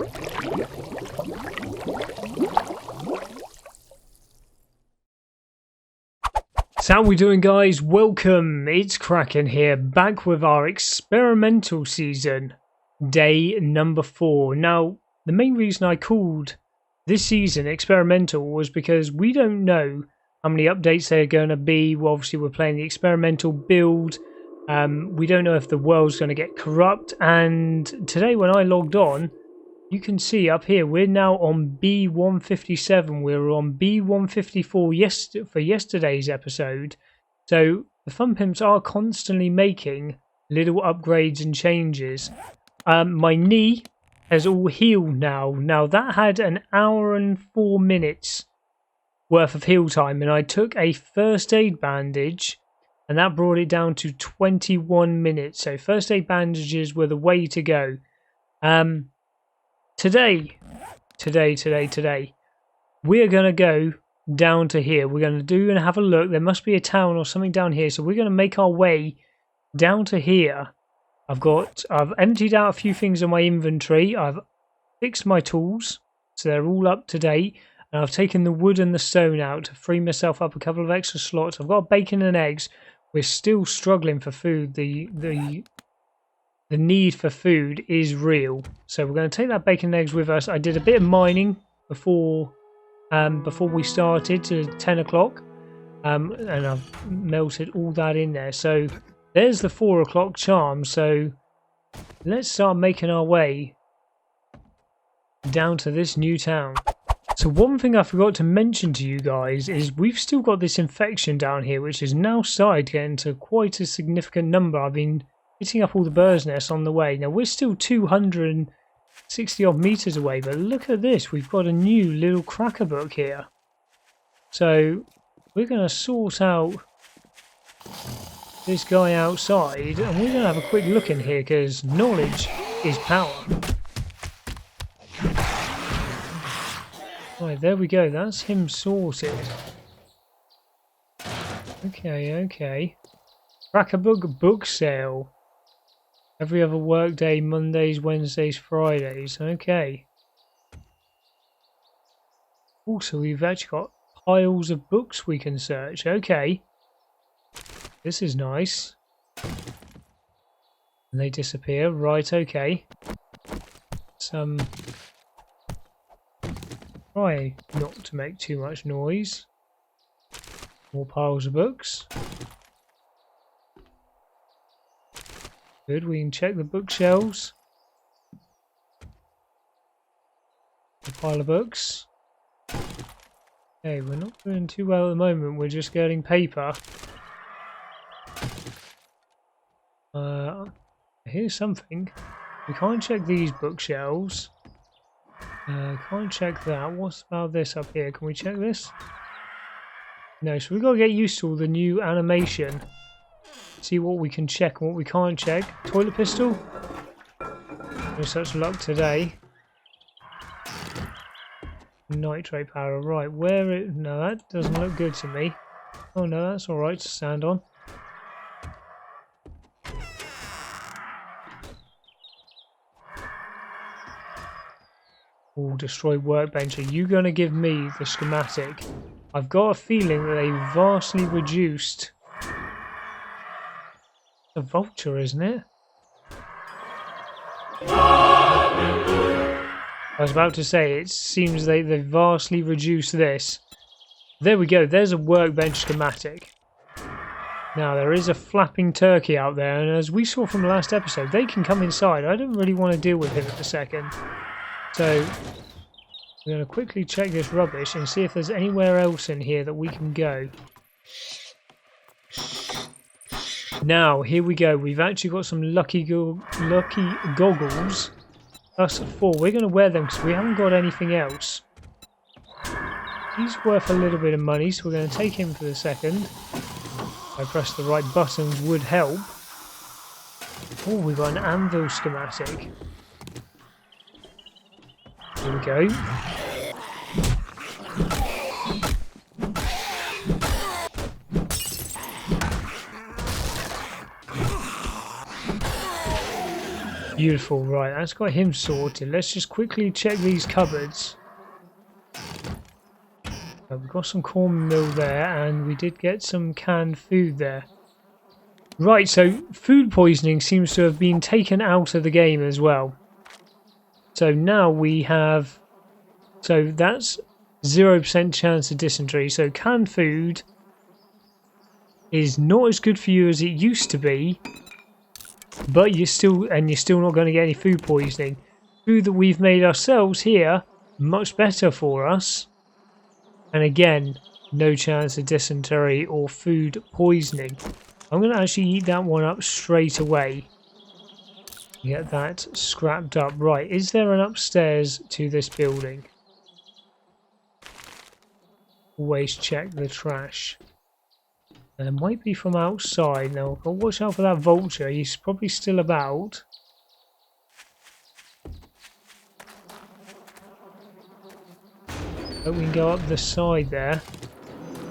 So how we doing, guys? Welcome, it's Kraken here, back with our experimental season, day number 4. Now, the main reason I called this season experimental was because we don't know how many updates there are going to be. Well, obviously we're playing the experimental build. We don't know if the world's going to get corrupt, and today when I logged on, you can see up here we're now on B157. We were on B154 for yesterday's episode. So the Fun Pimps are constantly making little upgrades and changes. My knee has all healed now. Now that had an hour and 4 minutes worth of heal time, and I took a first aid bandage and that brought it down to 21 minutes. So first aid bandages were the way to go. Today, we're going to go down to here. We're going to do and have a look. There must be a town or something down here. So we're going to make our way down to here. I've emptied out a few things in my inventory. I've fixed my tools, so they're all up to date. And I've taken the wood and the stone out to free myself up a couple of extra slots. I've got bacon and eggs. We're still struggling for food. The need for food is real, so we're going to take that bacon and eggs with us. I did a bit of mining before we started to 10 o'clock, and I've melted all that in there. So there's the 4 o'clock charm. So let's start making our way down to this new town. So one thing I forgot to mention to you guys is we've still got this infection down here, which is now started to get into quite a significant number. I've been hitting up all the bird's nests on the way. Now we're still 260 odd meters away, but look at this. We've got a new little cracker book here. So we're going to sort out this guy outside, and we're going to have a quick look in here because knowledge is power. Right, there we go. That's him sorted. Okay. Cracker book sale. Every other workday, Mondays, Wednesdays, Fridays. Okay. Also, we've actually got piles of books we can search. Okay. This is nice. And they disappear. Right, okay. Try not to make too much noise. More piles of books. Good, we can check the bookshelves. A pile of books. Okay, we're not doing too well at the moment. We're just getting paper. Here's something. We can't check these bookshelves. Can't check that. What's about this up here? Can we check this? No, so we've got to get used to all the new animation. See what we can check and what we can't check. Toilet pistol. No such luck today. Nitrate powder. Right, where it... No, that doesn't look good to me. Oh no, that's alright to stand on. Oh, destroy workbench. Are you going to give me the schematic? I've got a feeling that they vastly reduced... A vulture, isn't it? I was about to say, it seems they vastly reduced this. There we go, there's a workbench schematic. Now, there is a flapping turkey out there, and as we saw from the last episode, they can come inside. I don't really want to deal with him at the second. So, we're going to quickly check this rubbish and see if there's anywhere else in here that we can go. Now, here we go. We've actually got some lucky goggles. Us 4. We're going to wear them because we haven't got anything else. He's worth a little bit of money, so we're going to take him for the second. If I press the right buttons would help. Oh, we've got an anvil schematic. Here we go. Beautiful, right, that's got him sorted. Let's just quickly check these cupboards. We've got some cornmeal there, and we did get some canned food there. Right, so food poisoning seems to have been taken out of the game as well. So now we have... So that's 0% chance of dysentery. So canned food is not as good for you as it used to be, but you're still not going to get any food poisoning. Food that we've made ourselves here, much better for us. And again, no chance of dysentery or food poisoning. I'm going to actually eat that one up straight away. Get that scrapped up. Right, is there an upstairs to this building? Always check the trash. There might be from outside. Now, I've got to watch out for that vulture. He's probably still about. But we can go up the side there.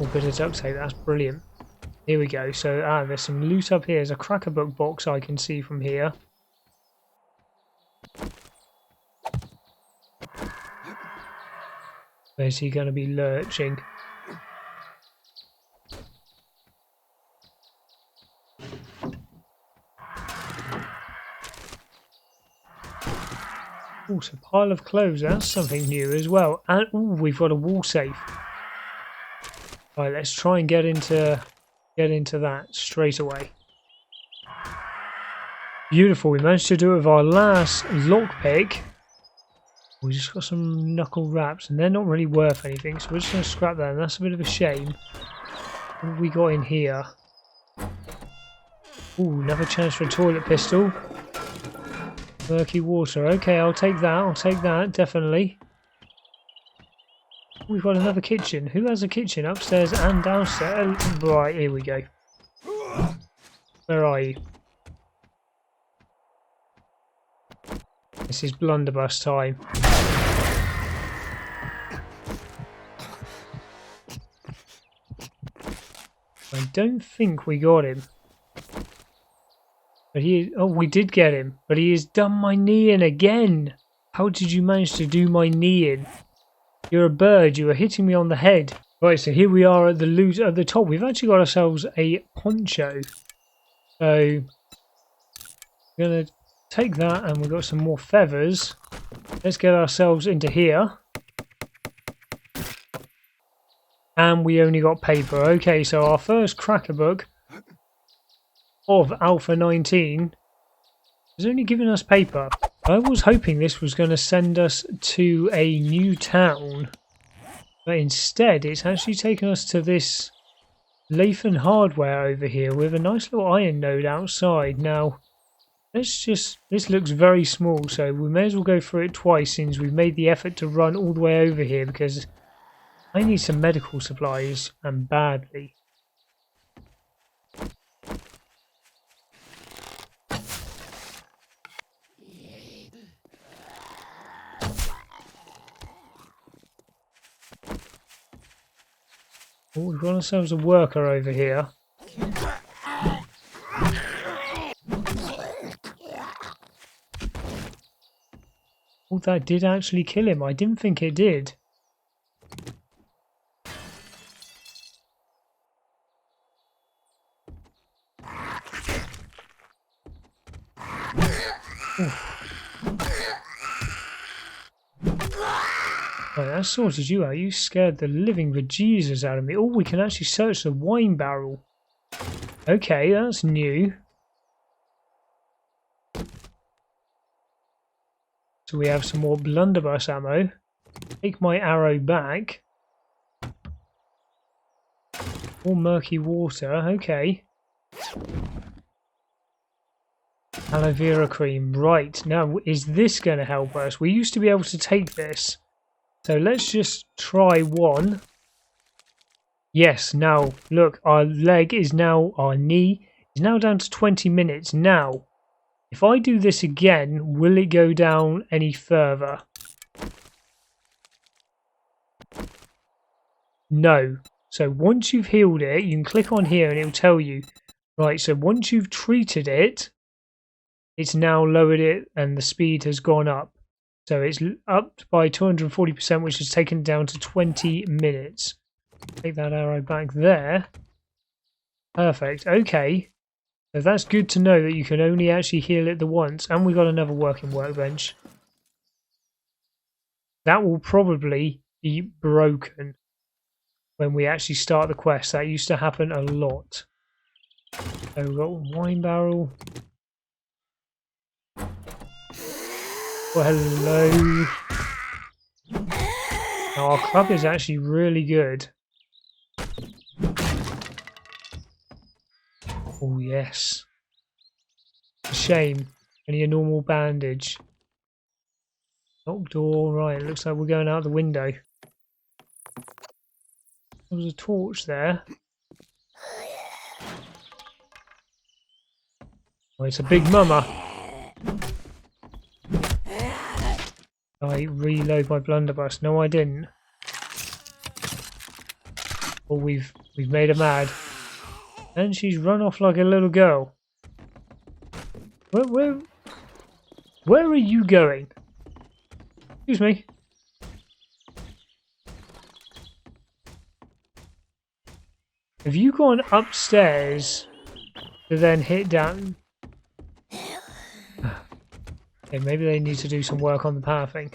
Oh, bit of duct tape. That's brilliant. Here we go. So, there's some loot up here. There's a cracker book box I can see from here. Where's he going to be lurching? Oh, it's a pile of clothes. That's something new as well. And ooh, we've got a wall safe. Right, let's try and get into that straight away. Beautiful. We managed to do it with our last lockpick. We just got some knuckle wraps, and they're not really worth anything, so we're just going to scrap that, and that's a bit of a shame. What have we got in here? Ooh, another chance for a toilet pistol. Murky water. Okay, I'll take that, definitely. We've got another kitchen. Who has a kitchen upstairs and downstairs? Right, here we go. Where are you? This is blunderbuss time. I don't think we got him. But we did get him. But he has done my knee in again. How did you manage to do my knee in? You're a bird. You are hitting me on the head. Right, so here we are at the loot at the top. We've actually got ourselves a poncho. So, we're going to take that, and we've got some more feathers. Let's get ourselves into here. And we only got paper. Okay, so our first cracker book of Alpha 19 has only given us paper. I was hoping this was going to send us to a new town, but instead it's actually taken us to this Lathan hardware over here with a nice little iron node outside. Now, this looks very small, so we may as well go through it twice since we've made the effort to run all the way over here, because I need some medical supplies, and badly. Oh, we've got ourselves a worker over here. Oh, that did actually kill him. I didn't think it did. Right, that sorted you out. You scared the living bejesus out of me. Oh, we can actually search the wine barrel. Okay, that's new. So we have some more blunderbuss ammo. Take my arrow back. More murky water. Okay. Aloe vera cream. Right, now is this going to help us? We used to be able to take this. So let's just try one. Yes, now look, our knee is now down to 20 minutes. Now, if I do this again, will it go down any further? No. So once you've healed it, you can click on here and it will tell you. Right, so once you've treated it, it's now lowered it and the speed has gone up. So it's up by 240%, which has taken it down to 20 minutes. Take that arrow back there. Perfect. Okay. So that's good to know that you can only actually heal it the once. And we got another working workbench. That will probably be broken when we actually start the quest. That used to happen a lot. So we've got a wine barrel. Well, hello. Now, our club is actually really good. Oh, yes. Shame. Only a normal bandage. Locked door. Right, looks like we're going out the window. There was a torch there. Oh, it's a big mama. I reload my blunderbuss. No, I didn't. Well, we've made her mad. And she's run off like a little girl. Where are you going? Excuse me. Have you gone upstairs to then hit down? Okay, maybe they need to do some work on the pathing.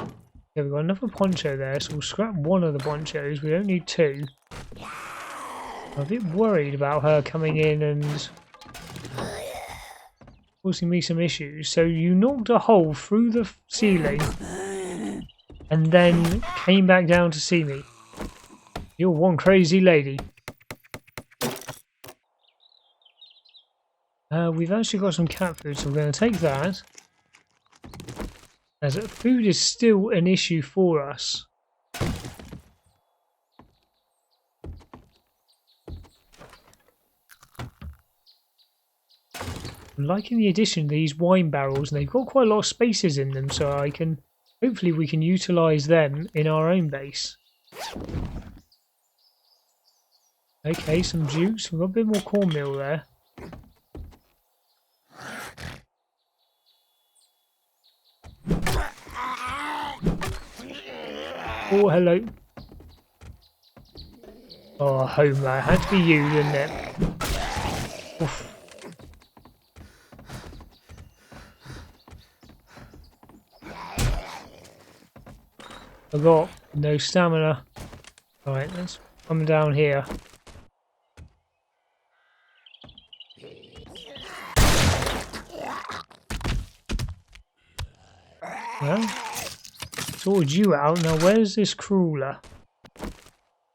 Okay, we've got another poncho there, so we'll scrap one of the ponchos. We don't need two. I'm a bit worried about her coming in and causing me some issues. So you knocked a hole through the ceiling and then came back down to see me. You're one crazy lady. We've actually got some cat food, so we're going to take that. As food is still an issue for us. I'm liking the addition of these wine barrels, and they've got quite a lot of spaces in them, so hopefully we can utilise them in our own base. Okay, some juice. We've got a bit more cornmeal there. Oh, hello. Oh, Homer. It had to be you, didn't it? Oof. I got no stamina. Alright, let's come down here. Well, sorted you out. Now, where's this crawler?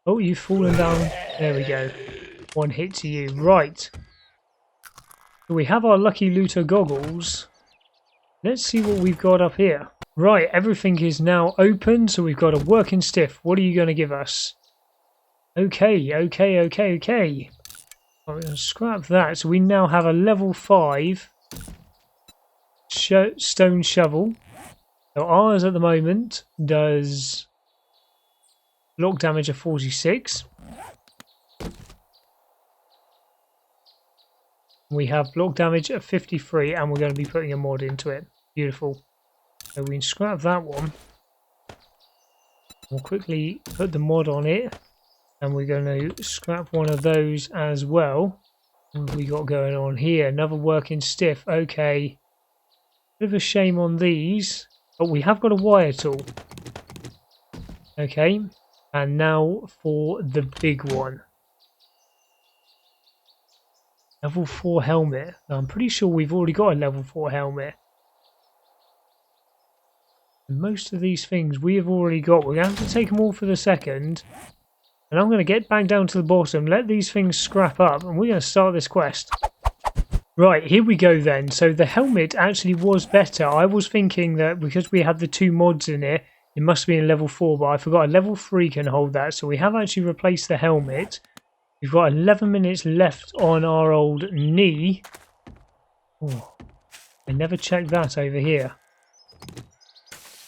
Oh, you've fallen down. There we go. One hit to you. Right. So we have our lucky looter goggles. Let's see what we've got up here. Right, everything is now open, so we've got a working stiff. What are you going to give us? Okay. I'm going to scrap that. So we now have a level 5 stone shovel. So ours at the moment does block damage of 46. We have block damage of 53, and we're going to be putting a mod into it. Beautiful. So we can scrap that one. We'll quickly put the mod on it, and we're going to scrap one of those as well. What have we got going on here? Another working stiff. Okay. Bit of a shame on these, but we have got a wire tool. Okay. And now for the big one. Level 4 helmet. Now, I'm pretty sure we've already got a level 4 helmet. Most of these things we have already got. We're going to have to take them all for the second. And I'm going to get back down to the bottom, let these things scrap up, and we're going to start this quest. Right, here we go then. So the helmet actually was better. I was thinking that because we had the 2 mods in it, it must be in level 4, but I forgot a level 3 can hold that. So we have actually replaced the helmet. We've got 11 minutes left on our old knee. Oh, I never checked that over here.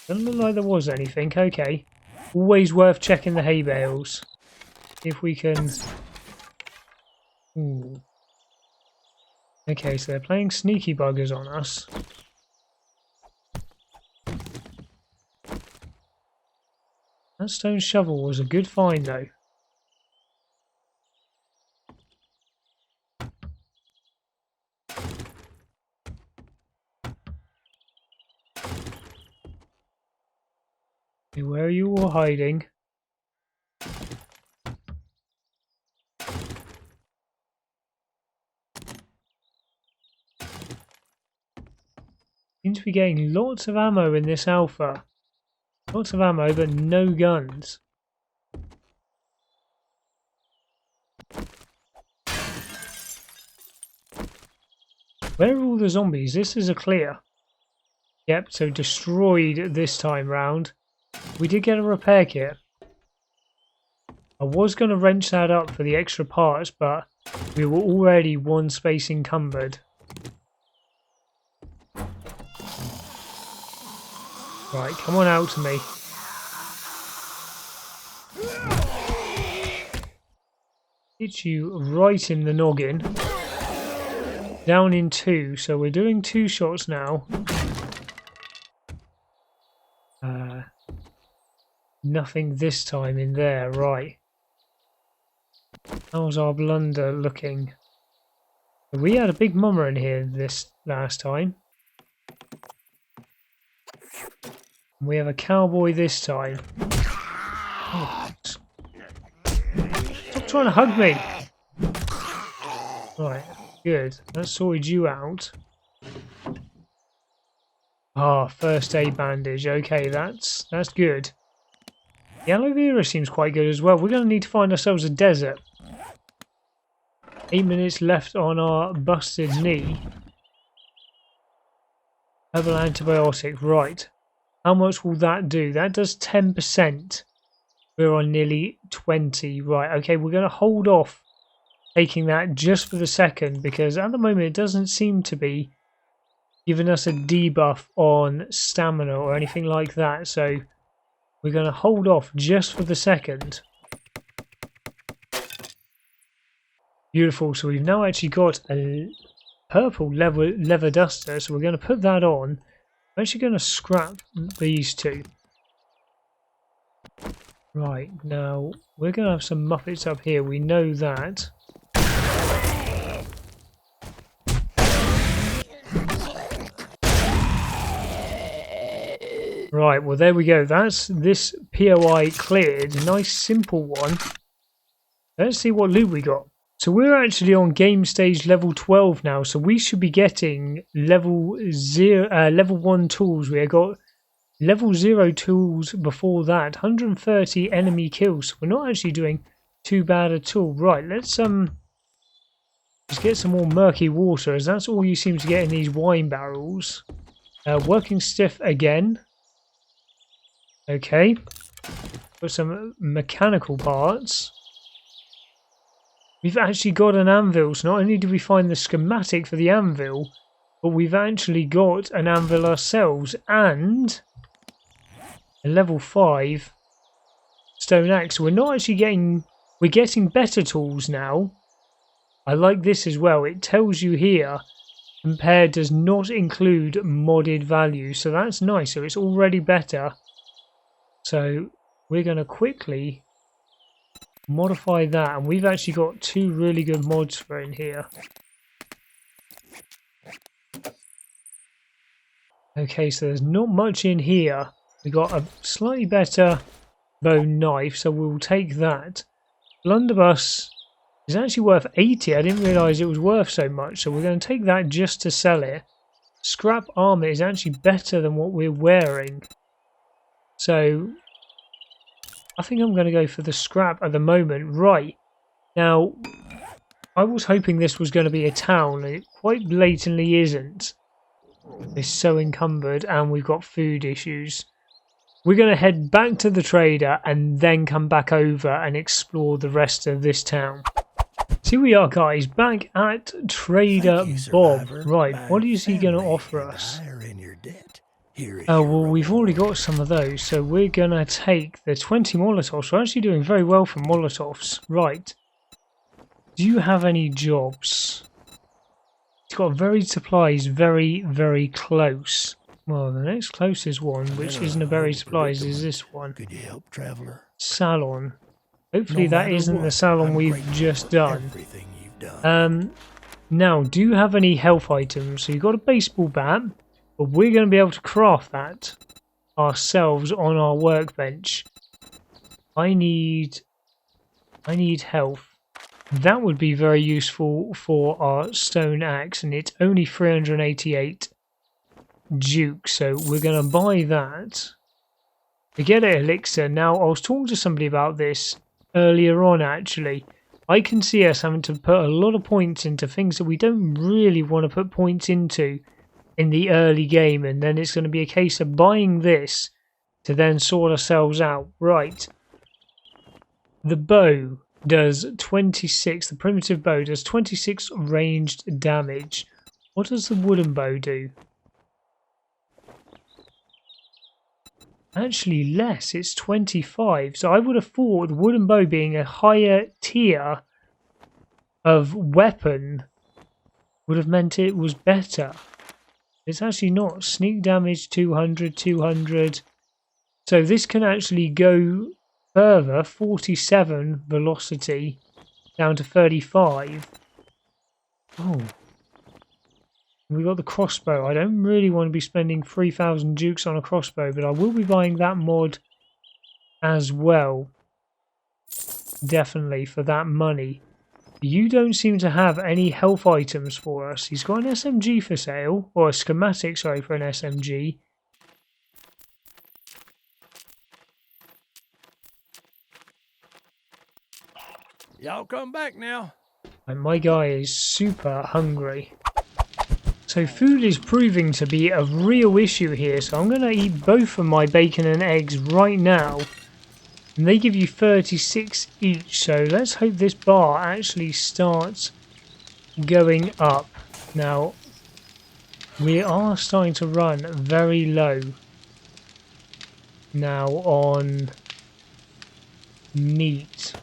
Doesn't look like there was anything. Okay. Always worth checking the hay bales. See if we can... Ooh. Okay, so they're playing sneaky buggers on us. That stone shovel was a good find though. Okay, where are you all hiding? Seems to be getting lots of ammo in this alpha. Lots of ammo, but no guns. Where are all the zombies? This is a clear. Yep, so destroyed this time round. We did get a repair kit. I was going to wrench that up for the extra parts, but we were already one space encumbered. Right, come on out to me. Hit you right in the noggin. Down in 2, so we're doing 2 shots now. Nothing this time in there, right. How's our blunder looking? We had a big mummer in here this last time. We have a cowboy this time. Oh. Stop trying to hug me! Right, good. That sorted you out. Ah, first aid bandage. Okay, that's good. The aloe vera seems quite good as well. We're going to need to find ourselves a desert. 8 minutes left on our busted knee. Herbal antibiotic, right. How much will that do? That does 10%. We're on nearly 20. Right, okay, we're going to hold off taking that just for the second because at the moment it doesn't seem to be giving us a debuff on stamina or anything like that. So we're going to hold off just for the second. Beautiful. So we've now actually got a purple leather duster. So we're going to put that on. I'm actually going to scrap these two. Right, now we're going to have some Muppets up here. We know that. Right, well there we go. That's this POI cleared. Nice simple one. Let's see what loot we got. So we're actually on game stage level 12 now, so we should be getting level 1 tools. We have got level 0 tools before that. 130 enemy kills. So we're not actually doing too bad at all. Right, let's just get some more murky water, as that's all you seem to get in these wine barrels. Working stiff again. Okay. Got some mechanical parts. We've actually got an anvil, so not only did we find the schematic for the anvil, but we've actually got an anvil ourselves, and a level 5 stone axe. So we're not actually getting, we're getting better tools now. I like this as well. It tells you here, compared does not include modded value, so that's nice. So it's already better. So we're going to quickly modify that, and we've actually got 2 really good mods for in here. Okay, so there's not much in here. We got a slightly better bone knife, so we'll take that. Blunderbuss is actually worth 80. I didn't realise it was worth so much, so we're going to take that just to sell it. Scrap armour is actually better than what we're wearing. So I think I'm going to go for the scrap at the moment. Right, now I was hoping this was going to be a town, and it quite blatantly isn't. It's so encumbered and we've got food issues. We're going to head back to the trader and then come back over and explore the rest of this town. So here we are, guys, back at Trader Bob. Right, what is he going to offer us? Oh, well, we've already got some of those, so we're going to take the 20 Molotovs. We're actually doing very well for Molotovs. Right. Do you have any jobs? It's got varied supplies very, very close. Well, the next closest one, which isn't a varied supplies, is this one. Could you help, traveler? Salon. Hopefully that matter isn't the what, salon I'm we've grateful just for done. everything you've done. Now, do you have any health items? So you've got a baseball bat, but we're going to be able to craft that ourselves on our workbench. I need health. That would be very useful for our stone axe, and it's only 388 Duke, so we're going to buy that. To get an elixir. Now, I was talking to somebody about this earlier on, actually. I can see us having to put a lot of points into things that we don't really want to put points into in the early game, and then it's going to be a case of buying this to then sort ourselves out. Right. The bow does 26, the primitive bow does 26 ranged damage. What does the wooden bow do? Actually less, it's 25. So I would have thought the wooden bow being a higher tier of weapon would have meant it was better. It's actually not. Sneak damage 200, 200. So this can actually go further, 47 velocity down to 35. Oh. We got the crossbow. I don't really want to be spending 3,000 dukes on a crossbow, but I will be buying that mod as well. Definitely for that money. You don't seem to have any health items for us. He's got an SMG for sale, or a schematic, sorry, for an SMG. Y'all come back now. And my guy is super hungry. So food is proving to be a real issue here, so I'm going to eat both of my bacon and eggs right now. And they give you 36 each, so let's hope this bar actually starts going up. Now, we are starting to run very low now on meat.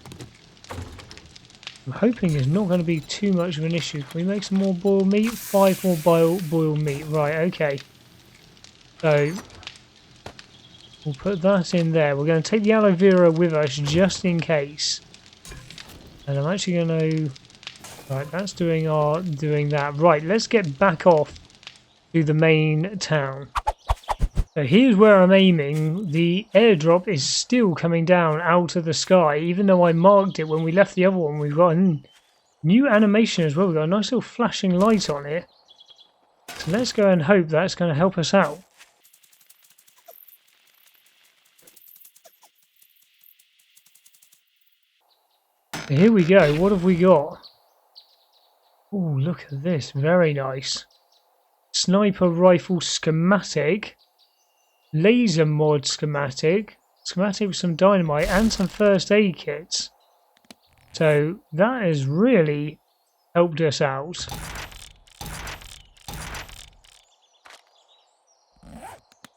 I'm hoping it's not going to be too much of an issue. Can we make some more boiled meat? 5 more boiled meat. Right, okay. So, we'll put that in there. We're going to take the aloe vera with us just in case. And I'm actually going to... Right, that's doing that. Right, let's get back off to the main town. So here's where I'm aiming. The airdrop is still coming down out of the sky, even though I marked it when we left the other one. We've got a new animation as well. We've got a nice little flashing light on it. So let's go and hope that's going to help us out. So here we go. What have we got? Oh, look at this. Very nice. Sniper rifle schematic. Laser mod schematic with some dynamite and some first aid kits. So that has really helped us out.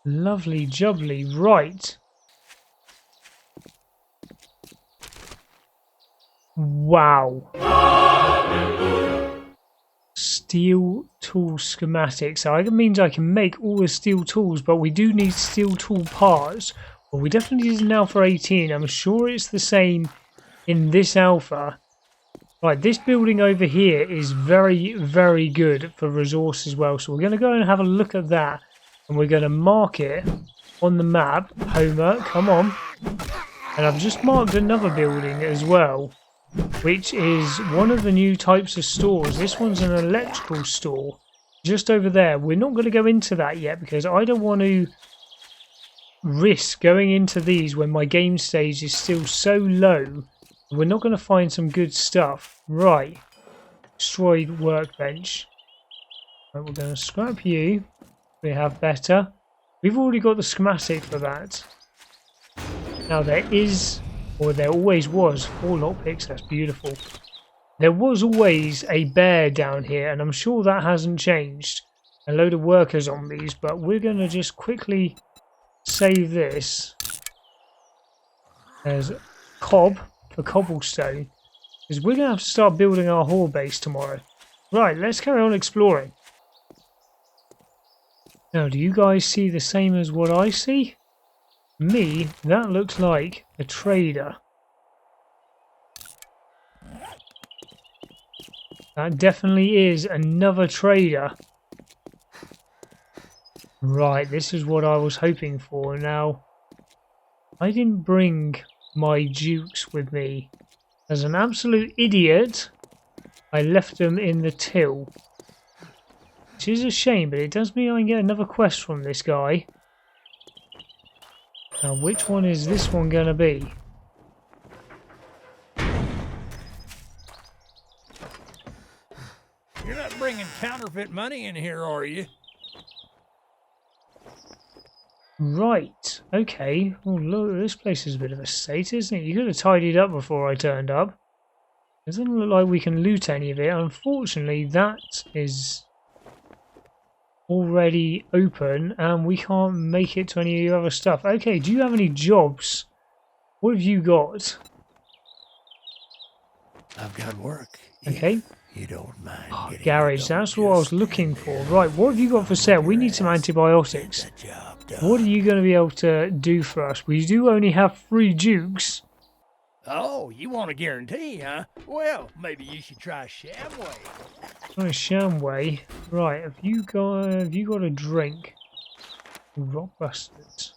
Lovely jubbly, right. Wow. Steel tool schematic. So that means I can make all the steel tools, but we do need steel tool parts. Well, we definitely need it now for 18. I'm sure it's the same in this alpha. Right, this building over here is very, very good for resource as well. So we're going to go and have a look at that. And we're going to mark it on the map. Homer, come on. And I've just marked another building as well, which is one of the new types of stores. This one's an electrical store just over there. We're not going to go into that yet because I don't want to risk going into these when my game stage is still so low. We're not going to find some good stuff. Right. Destroyed workbench. Right, we're going to scrap you. We have better. We've already got the schematic for that. Now there is... or there always was 4 lockpicks. That's beautiful. There was always a bear down here, and I'm sure that hasn't changed. A load of worker zombies, but we're going to just quickly save this as cob for cobblestone, because we're going to have to start building our horde base tomorrow. Right, let's carry on exploring. Now, do you guys see the same as what I see? Me, that looks like a trader. That definitely is another trader. Right, this is what I was hoping for. Now, I didn't bring my dukes with me. As an absolute idiot, I left them in the till. Which is a shame, but it does mean I can get another quest from this guy. Now, which one is this one going to be? You're not bringing counterfeit money in here, are you? Right, okay. Oh, look, this place is a bit of a state, isn't it? You could have tidied up before I turned up. It doesn't look like we can loot any of it. Unfortunately, that is already open and we can't make it to any of your other stuff. Okay, do you have any jobs? What have you got? I've got work. Okay. You don't mind. Oh, garage, that's what I was looking for. Right, what have you got for sale? We need some antibiotics. What are you going to be able to do for us? We do only have 3 dukes. Oh, you want a guarantee, huh? Well, maybe you should try Shamway. Oh, Shamway. Right, have you got a drink? Rockbusters.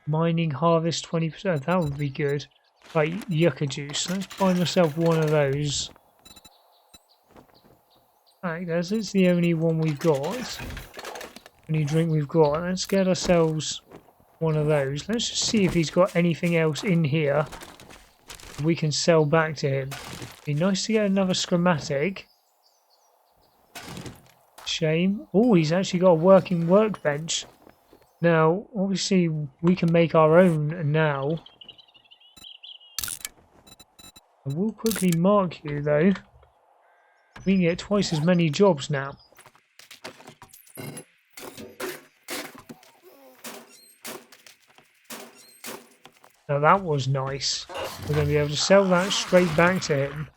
Mining harvest 20%. That would be good. Right, yucca juice. Let's find myself one of those. Right, as it's the only one we've got. Only drink we've got. Let's get ourselves one of those. Let's just see if he's got anything else in here we can sell back to him. Be nice to get another schematic. Shame. Oh, he's actually got a working workbench. Now, obviously, we can make our own now. I will quickly mark you, though. We can get twice as many jobs now. Now that was nice. We're going to be able to sell that straight back to him.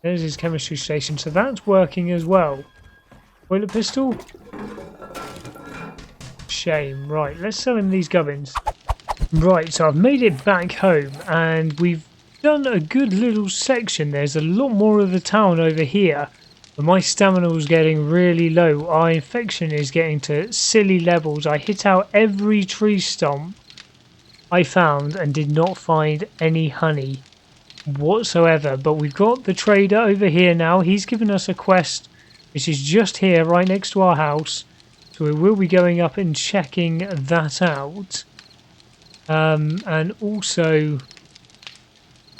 There's his chemistry station, so that's working as well. Toilet pistol? Shame. Right, let's sell him these gubbins. Right, so I've made it back home and we've done a good little section. There's a lot more of the town over here. But my stamina was getting really low. Our infection is getting to silly levels. I hit out every tree stump I found and did not find any honey whatsoever. But we've got the trader over here now. He's given us a quest which is just here right next to our house. So we will be going up and checking that out. And also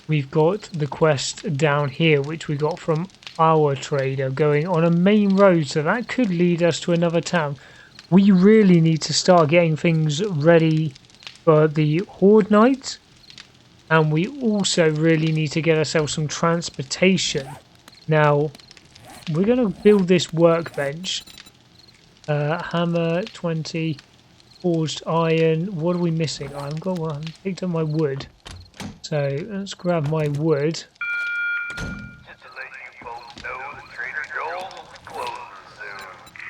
we've got the quest down here which we got from our trader going on a main road, so that could lead us to another town. We really need to start getting things ready for the Horde Night, and we also really need to get ourselves some transportation. Now, we're going to build this workbench. Hammer, 20, forged iron. What are we missing? I haven't got one. I picked up my wood. So, let's grab my wood.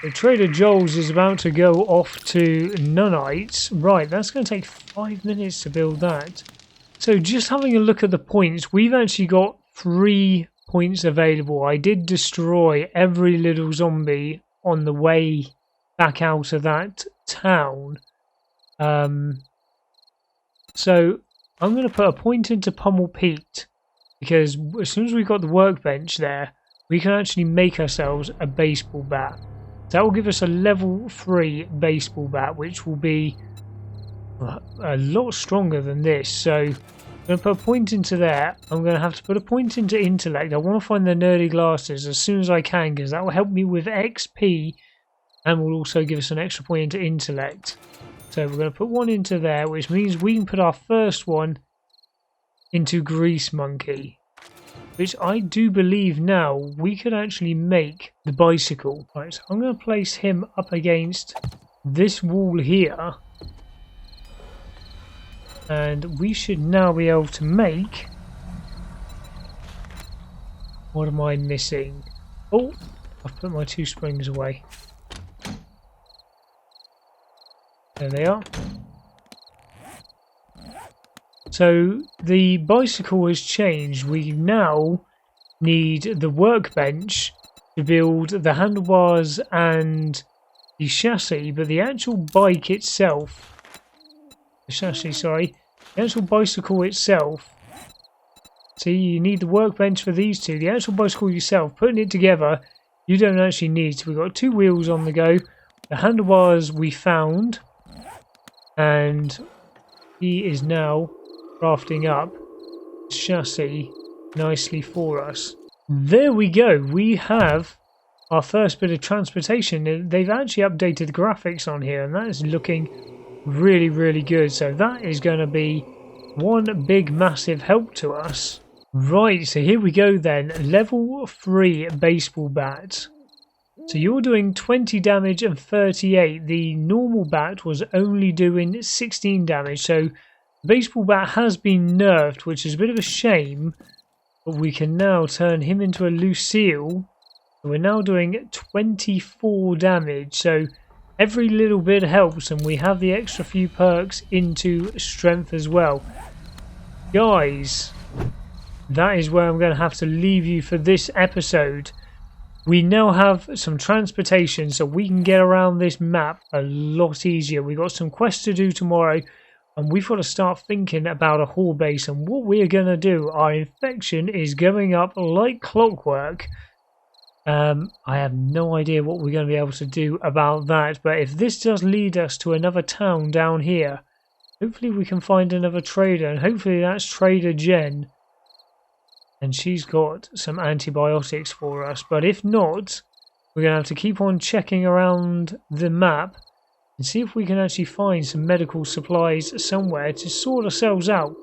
The Trader Joel's is about to go off to Nunites. Right, that's going to take 5 minutes to build that. So just having a look at the points, we've actually got 3 points available. I did destroy every little zombie on the way back out of that town. So I'm going to put a point into Pummel Pete, because as soon as we've got the workbench there, we can actually make ourselves a baseball bat. That will give us a level 3 baseball bat, which will be a lot stronger than this. So I'm going to put a point into there. I'm going to have to put a point into intellect. I want to find the nerdy glasses as soon as I can, because that will help me with XP and will also give us an extra point into intellect. So we're going to put one into there, which means we can put our first one into Grease Monkey. Which I do believe now we could actually make the bicycle. Right, so I'm going to place him up against this wall here. And we should now be able to make... What am I missing? Oh, I've put my 2 springs away. There they are. So the bicycle has changed. We now need the workbench to build the handlebars and the chassis, but the actual bike itself, the actual bicycle itself, see, you need the workbench for these two. The actual bicycle yourself, putting it together, you don't actually need. So we've got 2 wheels on the go. The handlebars we found, and he is now crafting up the chassis nicely for us. There we go. We have our first bit of transportation. They've actually updated the graphics on here, and that is looking really, really good. So that is going to be one big, massive help to us. Right, so here we go then. Level 3 baseball bat. So you're doing 20 damage and 38. The normal bat was only doing 16 damage. So the baseball bat has been nerfed, which is a bit of a shame. But we can now turn him into a Lucille. We're now doing 24 damage. So every little bit helps, and we have the extra few perks into strength as well. Guys, that is where I'm going to have to leave you for this episode. We now have some transportation, so we can get around this map a lot easier. We've got some quests to do tomorrow, and we've got to start thinking about a hall base and what we're going to do. Our infection is going up like clockwork. I have no idea what we're going to be able to do about that, but if this does lead us to another town down here, hopefully we can find another trader, and hopefully that's Trader Jen. And she's got some antibiotics for us. But if not, we're going to have to keep on checking around the map and see if we can actually find some medical supplies somewhere to sort ourselves out.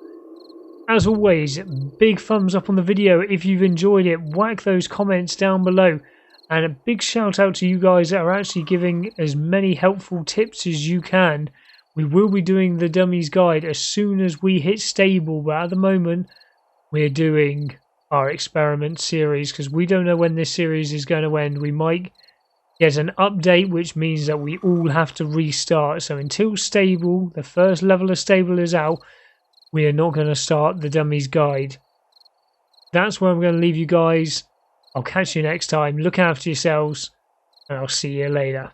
As always, big thumbs up on the video if you've enjoyed it. Whack those comments down below. And a big shout out to you guys that are actually giving as many helpful tips as you can. We will be doing the dummies guide as soon as we hit stable. But at the moment, we're doing our experiment series because we don't know when this series is going to end. We might get an update, which means that we all have to restart. So until stable, the first level of stable is out, we are not going to start the dummies guide. That's where I'm going to leave you guys. I'll catch you next time. Look after yourselves, and I'll see you later.